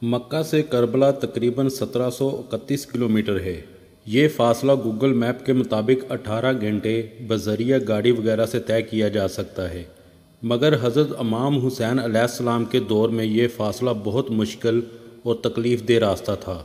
مکہ سے کربلا تقریباً 1731 کلومیٹر ہے۔ یہ فاصلہ گوگل میپ کے مطابق 18 گھنٹے بذریعہ گاڑی وغیرہ سے طے کیا جا سکتا ہے، مگر حضرت امام حسین علیہ السلام کے دور میں یہ فاصلہ بہت مشکل اور تکلیف دہ راستہ تھا،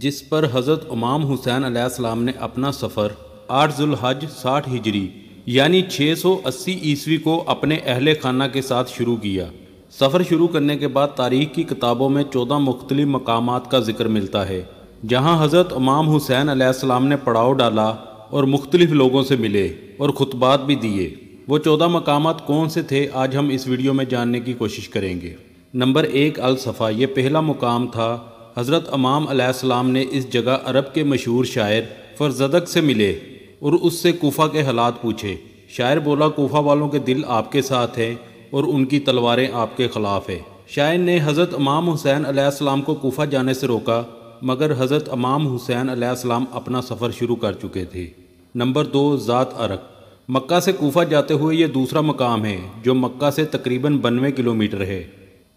جس پر حضرت امام حسین علیہ السلام نے اپنا سفر 8 ذو الحج 60 ہجری یعنی 680 عیسوی کو اپنے اہل خانہ کے ساتھ شروع کیا۔ سفر شروع کرنے کے بعد تاریخ کی کتابوں میں 14 مختلف مقامات کا ذکر ملتا ہے جہاں حضرت امام حسین علیہ السلام نے پڑاؤ ڈالا اور مختلف لوگوں سے ملے اور خطبات بھی دیے۔ وہ 14 مقامات کون سے تھے آج ہم اس ویڈیو میں جاننے کی کوشش کریں گے۔ نمبر 1 الصفا، یہ پہلا مقام تھا۔ حضرت امام علیہ السلام نے اس جگہ عرب کے مشہور شاعر فرزدق سے ملے اور اس سے کوفہ کے حالات پوچھے۔ شاعر بولا، کوفہ والوں کے دل آپ کے ساتھ ہیں اور ان کی تلواریں آپ کے خلاف ہیں۔ شاعر نے حضرت امام حسین علیہ السلام کو کوفہ جانے سے روکا، مگر حضرت امام حسین علیہ السلام اپنا سفر شروع کر چکے تھے۔ نمبر 2 ذات ارق، مکہ سے کوفہ جاتے ہوئے یہ دوسرا مقام ہے جو مکہ سے تقریباً 92 کلومیٹر ہے۔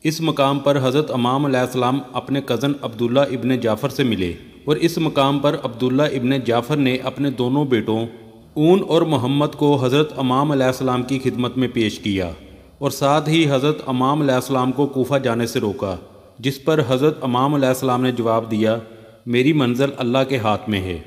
اس مقام پر حضرت امام علیہ السلام اپنے کزن عبداللہ ابن جعفر سے ملے اور اس مقام پر عبداللہ ابن جعفر نے اپنے دونوں بیٹوں اون اور محمد کو حضرت امام علیہ السلام کی خدمت میں پیش کیا اور ساتھ ہی حضرت امام علیہ السلام کو کوفہ جانے سے روکا، جس پر حضرت امام علیہ السلام نے جواب دیا، میری منزل اللہ کے ہاتھ میں ہے۔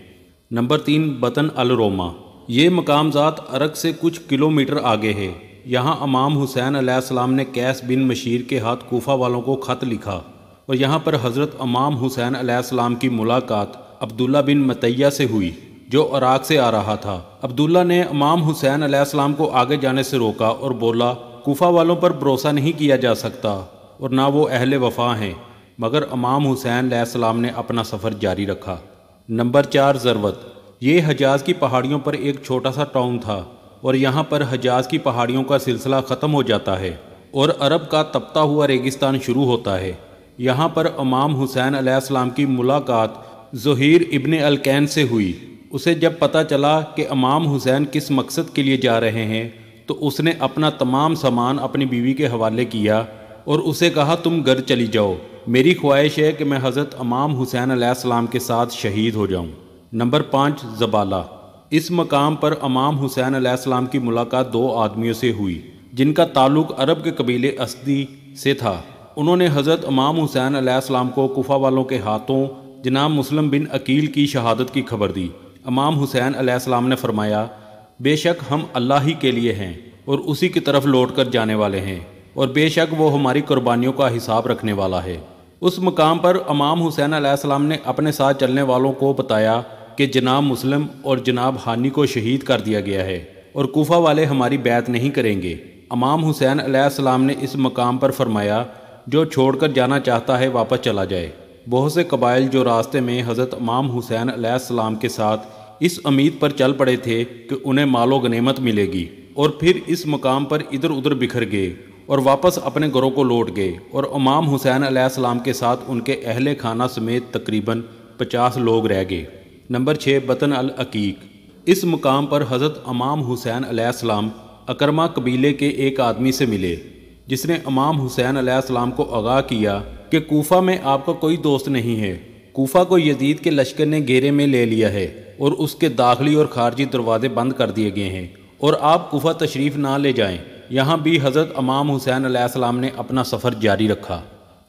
نمبر 3 بطن الروما، یہ مقام ذات ارق سے کچھ کلومیٹر آگے ہے۔ یہاں امام حسین علیہ السلام نے قیس بن مشیر کے ہاتھ کوفہ والوں کو خط لکھا اور یہاں پر حضرت امام حسین علیہ السلام کی ملاقات عبداللہ بن مطیہ سے ہوئی جو عراق سے آ رہا تھا۔ عبداللہ نے امام حسین علیہ السلام کو آگے جانے سے روکا اور بولا، کوفہ والوں پر بھروسہ نہیں کیا جا سکتا اور نہ وہ اہل وفا ہیں، مگر امام حسین علیہ السلام نے اپنا سفر جاری رکھا۔ نمبر 4 ذروت، یہ حجاز کی پہاڑیوں پر ایک چھوٹا سا ٹاؤن تھا اور یہاں پر حجاز کی پہاڑیوں کا سلسلہ ختم ہو جاتا ہے اور عرب کا تپتا ہوا ریگستان شروع ہوتا ہے۔ یہاں پر امام حسین علیہ السلام کی ملاقات زہیر ابن الکین سے ہوئی۔ اسے جب پتہ چلا کہ امام حسین کس مقصد کے لیے جا رہے ہیں تو اس نے اپنا تمام سامان اپنی بیوی کے حوالے کیا اور اسے کہا، تم گھر چلی جاؤ، میری خواہش ہے کہ میں حضرت امام حسین علیہ السلام کے ساتھ شہید ہو جاؤں۔ نمبر 5 زبالہ، اس مقام پر امام حسین علیہ السلام کی ملاقات 2 آدمیوں سے ہوئی جن کا تعلق عرب کے قبیلے اسدی سے تھا۔ انہوں نے حضرت امام حسین علیہ السلام کو کوفہ والوں کے ہاتھوں جناب مسلم بن عقیل کی شہادت کی خبر دی۔ امام حسین علیہ السلام نے فرمایا، بے شک ہم اللہ ہی کے لیے ہیں اور اسی کی طرف لوٹ کر جانے والے ہیں اور بے شک وہ ہماری قربانیوں کا حساب رکھنے والا ہے۔ اس مقام پر امام حسین علیہ السلام نے اپنے ساتھ چلنے والوں کو بتایا کہ جناب مسلم اور جناب ہانی کو شہید کر دیا گیا ہے اور کوفہ والے ہماری بیعت نہیں کریں گے۔ امام حسین علیہ السلام نے اس مقام پر فرمایا، جو چھوڑ کر جانا چاہتا ہے واپس چلا جائے۔ بہت سے قبائل جو راستے میں حضرت امام حسین علیہ السلام کے ساتھ اس امید پر چل پڑے تھے کہ انہیں مال و غنیمت ملے گی اور پھر اس مقام پر ادھر ادھر بکھر گئے اور واپس اپنے گھروں کو لوٹ گئے اور امام حسین علیہ السلام کے ساتھ ان کے اہل خانہ سمیت تقریباً 50 لوگ رہ گئے۔ نمبر 6 بطن العقیق، اس مقام پر حضرت امام حسین علیہ السلام اکرمہ قبیلے کے ایک آدمی سے ملے جس نے امام حسین علیہ السلام کو آگاہ کیا کہ کوفہ میں آپ کا کوئی دوست نہیں ہے۔ کوفہ کو یزید کے لشکر نے گھیرے میں لے لیا ہے اور اس کے داخلی اور خارجی دروازے بند کر دیے گئے ہیں اور آپ کوفہ تشریف نہ لے جائیں۔ یہاں بھی حضرت امام حسین علیہ السلام نے اپنا سفر جاری رکھا۔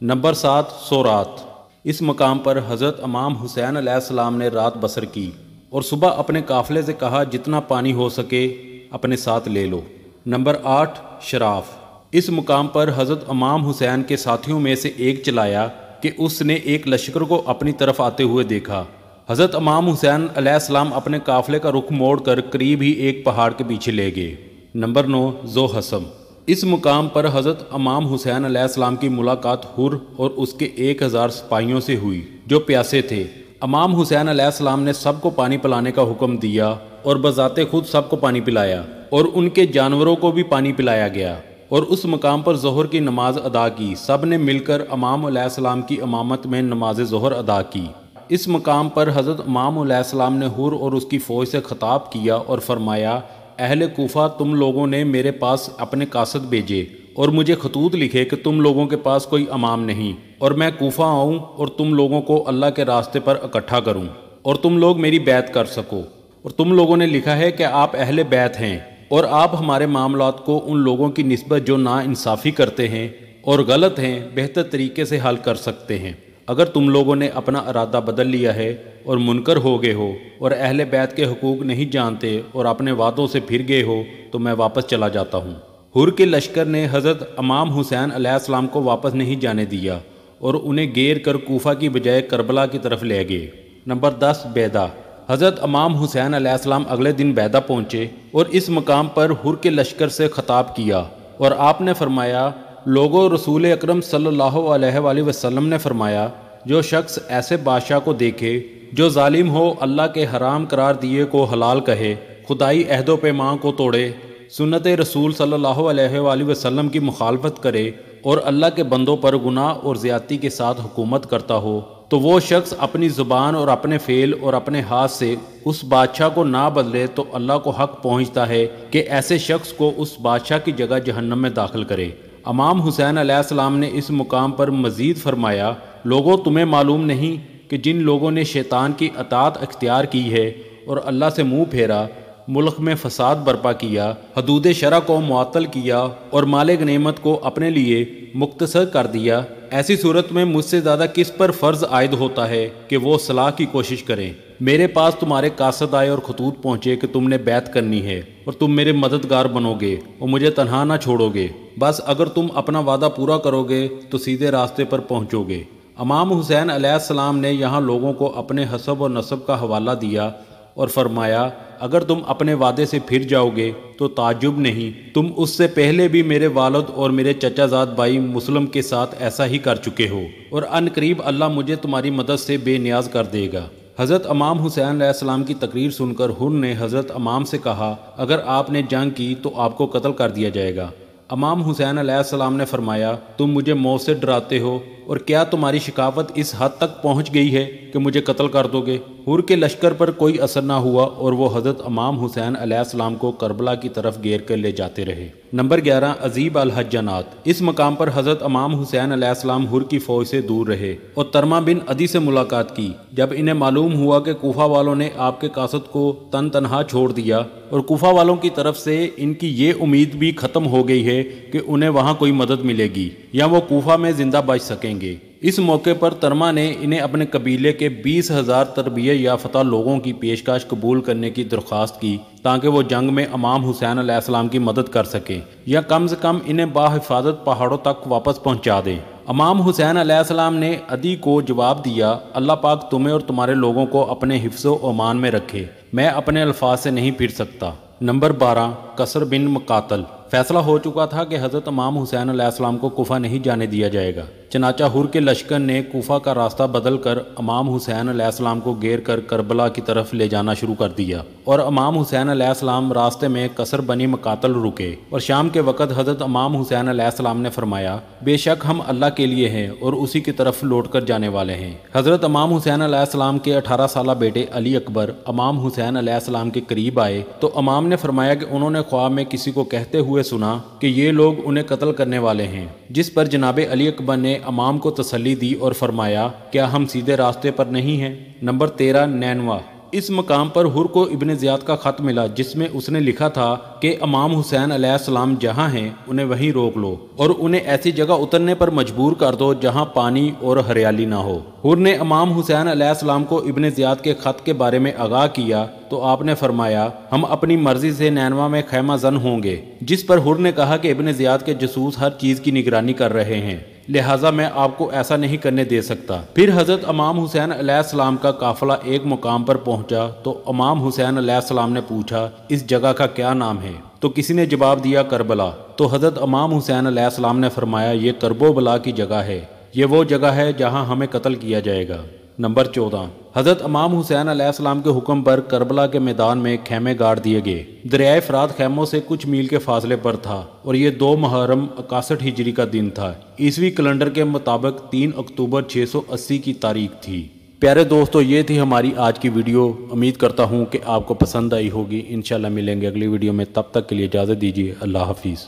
نمبر 7 سورات، اس مقام پر حضرت امام حسین علیہ السلام نے رات بسر کی اور صبح اپنے قافلے سے کہا، جتنا پانی ہو سکے اپنے ساتھ لے لو۔ نمبر 8 شراف، اس مقام پر حضرت امام حسین کے ساتھیوں میں سے ایک چلایا کہ اس نے ایک لشکر کو اپنی طرف آتے ہوئے دیکھا۔ حضرت امام حسین علیہ السلام اپنے قافلے کا رخ موڑ کر قریب ہی ایک پہاڑ کے پیچھے لے گئے۔ نمبر 9 ذو حسم، اس مقام پر حضرت امام حسین علیہ السلام کی ملاقات حر اور اس کے 1000 سپاہیوں سے ہوئی جو پیاسے تھے۔ امام حسین علیہ السلام نے سب کو پانی پلانے کا حکم دیا اور بذات خود سب کو پانی پلایا اور ان کے جانوروں کو بھی پانی پلایا گیا اور اس مقام پر ظہر کی نماز ادا کی۔ سب نے مل کر امام علیہ السلام کی امامت میں نماز ظہر ادا کی۔ اس مقام پر حضرت امام علیہ السلام نے حر اور اس کی فوج سے خطاب کیا اور فرمایا، اہل کوفہ، تم لوگوں نے میرے پاس اپنے قاصد بھیجے اور مجھے خطوط لکھے کہ تم لوگوں کے پاس کوئی امام نہیں، اور میں کوفہ آؤں اور تم لوگوں کو اللہ کے راستے پر اکٹھا کروں اور تم لوگ میری بیعت کر سکو۔ اور تم لوگوں نے لکھا ہے کہ آپ اہل بیت ہیں اور آپ ہمارے معاملات کو ان لوگوں کی نسبت جو نا انصافی کرتے ہیں اور غلط ہیں بہتر طریقے سے حل کر سکتے ہیں۔ اگر تم لوگوں نے اپنا ارادہ بدل لیا ہے اور منکر ہو گئے ہو اور اہل بیت کے حقوق نہیں جانتے اور اپنے وعدوں سے پھر گئے ہو تو میں واپس چلا جاتا ہوں۔ حر کے لشکر نے حضرت امام حسین علیہ السلام کو واپس نہیں جانے دیا اور انہیں گھیر کر کوفہ کی بجائے کربلا کی طرف لے گئے۔ نمبر 10 بیدہ۔ حضرت امام حسین علیہ السلام اگلے دن بیدہ پہنچے اور اس مقام پر حر کے لشکر سے خطاب کیا اور آپ نے فرمایا، لوگو، رسول اکرم صلی اللہ علیہ وآلہ وسلم نے فرمایا، جو شخص ایسے بادشاہ کو دیکھے جو ظالم ہو، اللہ کے حرام قرار دیے کو حلال کہے، خدائی عہد و پیمان کو توڑے، سنت رسول صلی اللہ علیہ وآلہ وسلم کی مخالفت کرے اور اللہ کے بندوں پر گناہ اور زیادتی کے ساتھ حکومت کرتا ہو، تو وہ شخص اپنی زبان اور اپنے فعل اور اپنے ہاتھ سے اس بادشاہ کو نہ بدلے تو اللہ کو حق پہنچتا ہے کہ ایسے شخص کو اس بادشاہ کی جگہ جہنم میں داخل کرے۔ امام حسین علیہ السلام نے اس مقام پر مزید فرمایا، لوگوں، تمہیں معلوم نہیں کہ جن لوگوں نے شیطان کی اطاعت اختیار کی ہے اور اللہ سے منہ پھیرا، ملک میں فساد برپا کیا، حدود شرع کو معطل کیا اور مال غنیمت کو اپنے لیے مختصر کر دیا، ایسی صورت میں مجھ سے زیادہ کس پر فرض عائد ہوتا ہے کہ وہ صلاح کی کوشش کریں۔ میرے پاس تمہارے قاصد آئے اور خطوط پہنچے کہ تم نے بیعت کرنی ہے اور تم میرے مددگار بنو گے اور مجھے تنہا نہ چھوڑو گے، بس اگر تم اپنا وعدہ پورا کرو گے تو سیدھے راستے پر پہنچو گے۔ امام حسین علیہ السلام نے یہاں لوگوں کو اپنے حسب و نسب کا حوالہ دیا اور فرمایا، اگر تم اپنے وعدے سے پھر جاؤ گے تو تعجب نہیں، تم اس سے پہلے بھی میرے والد اور میرے چچا زاد بھائی مسلم کے ساتھ ایسا ہی کر چکے ہو، اور ان قریب اللہ مجھے تمہاری مدد سے بے نیاز کر دے گا۔ حضرت امام حسین علیہ السلام کی تقریر سن کر حر نے حضرت امام سے کہا، اگر آپ نے جنگ کی تو آپ کو قتل کر دیا جائے گا۔ امام حسین علیہ السلام نے فرمایا، تم مجھے موت سے ڈراتے ہو اور کیا تمہاری شکاوت اس حد تک پہنچ گئی ہے کہ مجھے قتل کر دو گے؟ حر کے لشکر پر کوئی اثر نہ ہوا اور وہ حضرت امام حسین علیہ السلام کو کربلا کی طرف گھیر کر لے جاتے رہے۔ نمبر 11 عذیب الحجانات۔ اس مقام پر حضرت امام حسین علیہ السلام حر کی فوج سے دور رہے اور ترما بن عدی سے ملاقات کی۔ جب انہیں معلوم ہوا کہ کوفہ والوں نے آپ کے قاصد کو تنہا چھوڑ دیا اور کوفہ والوں کی طرف سے ان کی یہ امید بھی ختم ہو گئی ہے کہ انہیں وہاں کوئی مدد ملے گی یا وہ کوفہ میں زندہ بچ سکیں گے، اس موقع پر ترما نے انہیں اپنے قبیلے کے 20,000 تربیت یافتہ لوگوں کی پیشکش قبول کرنے کی درخواست کی تاکہ وہ جنگ میں امام حسین علیہ السلام کی مدد کر سکیں یا کم سے کم انہیں بحفاظت پہاڑوں تک واپس پہنچا دیں۔ امام حسین علیہ السلام نے عدی کو جواب دیا، اللہ پاک تمہیں اور تمہارے لوگوں کو اپنے حفظ و امان میں رکھے، میں اپنے الفاظ سے نہیں پھر سکتا۔ نمبر 12 قصر بن مقاتل۔ فیصلہ ہو چکا تھا کہ حضرت امام حسین علیہ السلام کو کوفہ نہیں جانے دیا جائے گا، چنانچہ حر کے لشکر نے کوفہ کا راستہ بدل کر امام حسین علیہ السلام کو گھیر کر کربلا کی طرف لے جانا شروع کر دیا، اور امام حسین علیہ السلام راستے میں قصر بنی مقاتل رکے، اور شام کے وقت حضرت امام حسین علیہ السلام نے فرمایا، بے شک ہم اللہ کے لیے ہیں اور اسی کی طرف لوٹ کر جانے والے ہیں۔ حضرت امام حسین علیہ السلام کے 18 سالہ بیٹے علی اکبر امام حسین علیہ السلام کے قریب آئے تو امام نے فرمایا کہ انہوں نے خواب میں کسی کو کہتے ہوئے سنا کہ یہ لوگ انہیں قتل کرنے والے ہیں، جس پر جناب علی اکبر نے امام کو تسلی دی اور فرمایا، کیا ہم سیدھے راستے پر نہیں ہیں؟ نمبر 13 نینوا۔ اس مقام پر حر کو ابن زیاد کا خط ملا جس میں اس نے لکھا تھا کہ امام حسین علیہ السلام جہاں ہیں انہیں وہیں روک لو اور انہیں ایسی جگہ اترنے پر مجبور کر دو جہاں پانی اور ہریالی نہ ہو۔ حر نے امام حسین علیہ السلام کو ابن زیاد کے خط کے بارے میں آگاہ کیا تو آپ نے فرمایا، ہم اپنی مرضی سے نینوا میں خیمہ زن ہوں گے، جس پر حر نے کہا کہ ابن زیاد کے جاسوس ہر چیز کی نگرانی کر رہے ہیں، لہٰذا میں آپ کو ایسا نہیں کرنے دے سکتا۔ پھر حضرت امام حسین علیہ السلام کا قافلہ ایک مقام پر پہنچا تو امام حسین علیہ السلام نے پوچھا، اس جگہ کا کیا نام ہے؟ تو کسی نے جواب دیا، کربلا۔ تو حضرت امام حسین علیہ السلام نے فرمایا، یہ کرب و بلا کی جگہ ہے، یہ وہ جگہ ہے جہاں ہمیں قتل کیا جائے گا۔ نمبر 14 حضرت امام حسین علیہ السلام کے حکم پر کربلا کے میدان میں خیمے گاڑ دیے گئے۔ دریائے فرات خیموں سے کچھ میل کے فاصلے پر تھا اور یہ 2 محرم 61 ہجری کا دن تھا، عیسوی کیلنڈر کے مطابق 3 اکتوبر 680 کی تاریخ تھی۔ پیارے دوستو، یہ تھی ہماری آج کی ویڈیو، امید کرتا ہوں کہ آپ کو پسند آئی ہوگی۔ انشاءاللہ ملیں گے اگلی ویڈیو میں، تب تک کے لیے اجازت دیجیے، اللہ حافظ۔